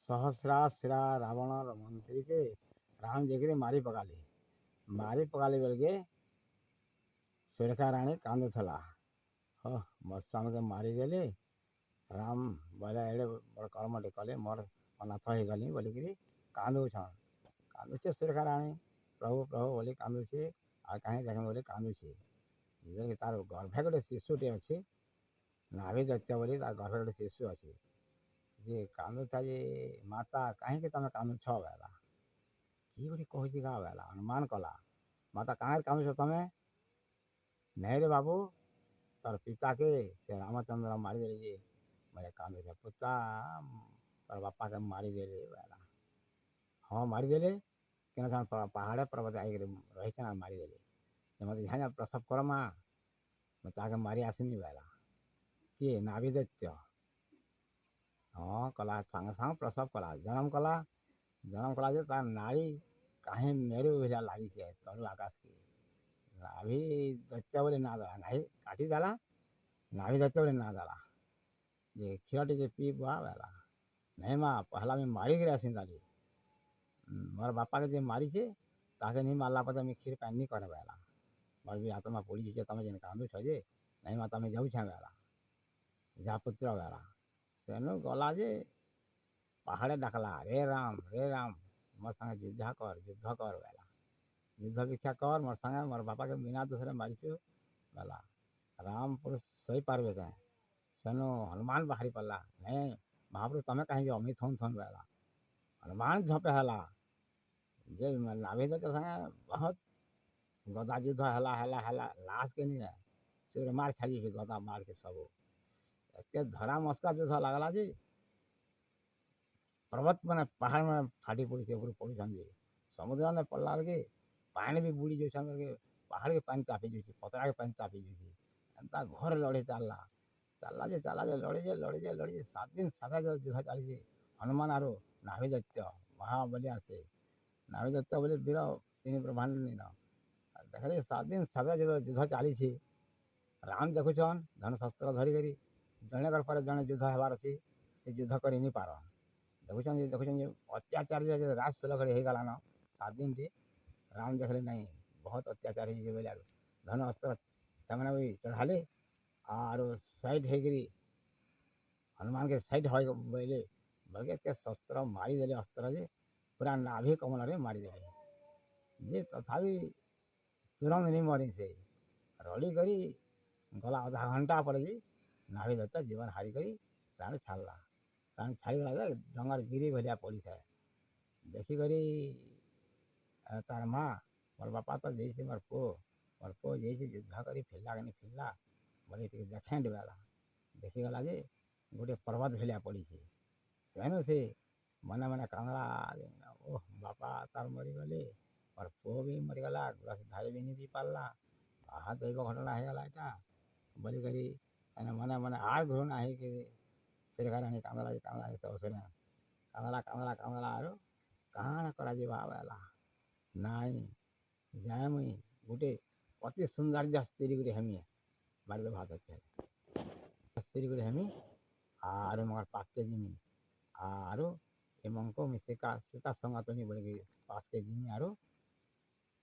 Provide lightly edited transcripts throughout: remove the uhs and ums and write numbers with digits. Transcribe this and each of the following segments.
सहस्रा सिरा रावण मंत्री के राम जी मारी पकाली बेल के सुरेखा राणी कांदुला हो मोर स्वामी के मारीदेली राम बोले एड़े बड़ कर्मटे कले मोर अनाथ हो गली बोलिकी कांदुछन कांदुचे सुरेखा राणी प्रभु प्रभु बोली कांदुची आ कहीं देख बोली कांदुची तार गर्भे गोटे शिशुटे अच्छी नाभि दैत्य बोली तार गर्भे गोटे शिशु अच्छी जे कांदुता जे माता कहीं तुम कांदुछ बेला किए गोटे कहूँ गा बेला अनुमान कला माता कहाँ कांदुछ तुम नहीं रे बाबू तोर पिता के रामचंद्र मारीदेली जे मैं कांदुछ पुता तोर बापा के मारीदेली बेला हाँ मारीदेले क्या पहाड़े पर्वत आई रही मारीदेली मत यहाँ प्रसव कर माँ मैं ताके मारी आसमी बेला किए नाभि दैत्य हाँ कला सांग सांग प्रसव कला जन्म कला जे तार नाड़ी कहीं मेरे भैया लगी है तलु आकाश की नाभि दैत्य बोले ना दला नाभि काटी देला नाभि दैत्य बोले ना दला जे क्षीर टे पी बुआ बेला नहीं माँ पहला में मारी गिरा सिंदाली मोर बापा के जे मारी छे ताके नहीं मारला पता मैं क्षीर पानी नहीं करे बेला मोर भी आत्मा पड़ी जे तुम जेन कांदु छे नहीं माँ तुम जाऊ छे बेला जा पुत्र बेला सेनु गला जे पहाड़े डाकला रे राम मोर संगे युद्ध कर बेला युद्ध भिक्षा कर मोर संगे मोर बापा के बिना दूसरे मारिचु बेला राम पुरुष सही पार्बे कहें सेनु हनुमान बाहरी पड़ला नहीं महाप्रभु तुम्हें कहीं अमित थन थन बेला हनुमान झपे हला जे नाभि तो संगे बहुत गदा युद्ध हला लाश के नहीं है सिर मार खाली गदा मार के सब एते धरा मस्का युद्ध लगला जी पर्वत मैंने पहाड़ में फाटी पड़ी के पड़ी समुद्र में पड़ला के पानी भी बुड़ी जाए पहाड़ के पानी तापी जाए पतरा के पानी तापी जाए एंता घर लड़े चलला जे लड़े 7 दिन 7 युद्ध चली हनुमान आरो नाभि दैत्य महाबली आसे नाभि दैत्य बोले वीर तीन ब्रह्मांड नहीं देखे 7 दिन 7 युद्ध चली राम देखुन धन शस्त्र धरिकी जने पर जड़े युद्ध हबार अच्छी युद्ध कर नहीं पार देखुन अत्याचार राज लगे हो गलान 7 दिन टी राम देखले नहीं बहुत अत्याचार हो धन अस्त्र से भी चढ़ाले और साइड होगी हनुमान के साइड हो बोले बगे के शस्त्र मारीदे अस्त्र जे पूरा नाभि कमल में मारीदे जे तथापि तुरंत नहीं मरी से रड़ी करी गला आधा घंटा पर जी नाभि दत्ता जीवन हारिक प्राण छाड़ला प्राण छाड़गला डंगर गिरी भलिया पड़ी था देखिक तार माँ मोर बापा तो जैसे मोर पो जैसे युद्ध कर फिरला कि फिरला बोले देखें बेला देखीगला जे गोटे पर्वत भलिया पड़ी सेनु से मने मने कांदला ओह बापा तार मरीगले मोर पो भी मरीगला गुरस धाई भी नहीं पार्ला आहा दैव घटना होगा यहाँ बोलिकी मने मने आर घृण आई कि सुरेखा राणी कांदला तो कांदला आरो कहाँ करा बेला नाई जाए मुई गोटे अति सुंदर जा स्त्री गोटे हेमी बारिद भात स्त्री गोटे हेमी आर मगर पास के जिमी आरो एमको सीता संगतनी बोल पास के जिमी आरो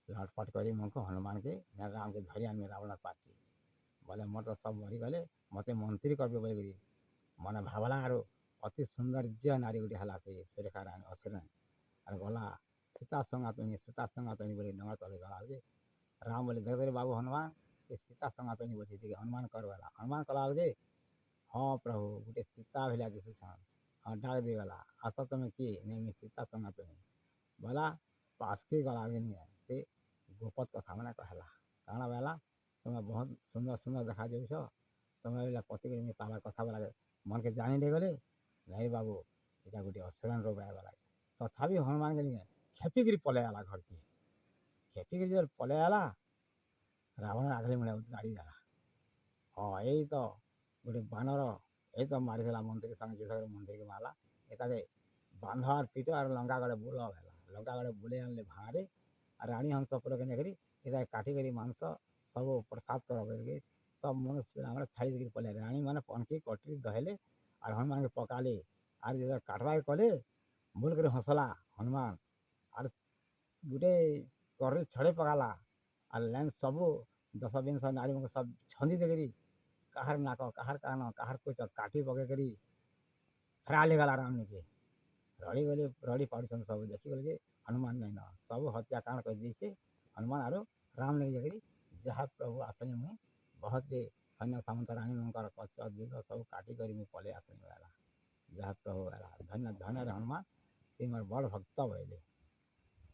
लटपट कर मको हनुमान के राम के धरी आनमी रावण पार्टी बोले मोर तो सब मरीगले मत मंत्री कर बोल मन भावला आरो अति सौंदर्य नारी गोटे है से सुरेखा राणी असुर और गला सीता संगातनी बोले डंगर तले गला जे राम बोले देख बाबू हनुमान सीता संगातनी बोलती हनुमान कर वाला हनुमान कला जे हाँ प्रभु गोटे सीता भैया दिशुन हाँ डाक देगला आस तुम किए नहीं सीता संगातनी बोला पास के गला नहीं है से गोपत का सामने कहला कहना बेला तुम्हें बहुत सुंदर सुंदर देखा जाऊछ तुम्हें पति पाला कथा बोला मन के जानी दे गले नहीं बाबू यहाँ गोटे असुरन रोग आएगा तथापि हनुमान के लिए खेपिकी पलैला घर की खेपिकी जो पलैला रावण आगले मिले गाड़ी देला हाँ यही तो गोटे बानर यही तो मारीला मंत्री संगे युद्ध मंत्री के मारला एकादे बांध और पीट और लंका गड़े बुल लंका गड़े बुले आनले भाड़े और रानी हंस पुल के नेकरी इधर काटिकी मांस सब प्रसाद कर सब मनुष्य छाड़ी पलैले रानी मैंने पनकी कटरी दहले और हनुमान के पकाले और जो काटवा कले बोल कर हंसला हनुमान आर गुटे कर छड़े पकाला आर लाइन सबू 10 20 नारी को सब छंदी देकरी कहार नाक कहार कान कहार कुछ काटी पके करी फेरा ले गला राम के रड़ी गले रड़ी पाड़ुन सब देखी गल के हनुमान नहीं न सब हत्याकांड कर दी हनुमान आरो राम लगे जाकरी जहाँ प्रभु आसनी मुझे बहुत दे सैन्य सामंत राणी मंकर कच दिल सब काटी कर मुझे पले आसनी वाला जहाँ प्रभु वाला धन्य धन्य हनुमान तुम बड़ भक्त बोले।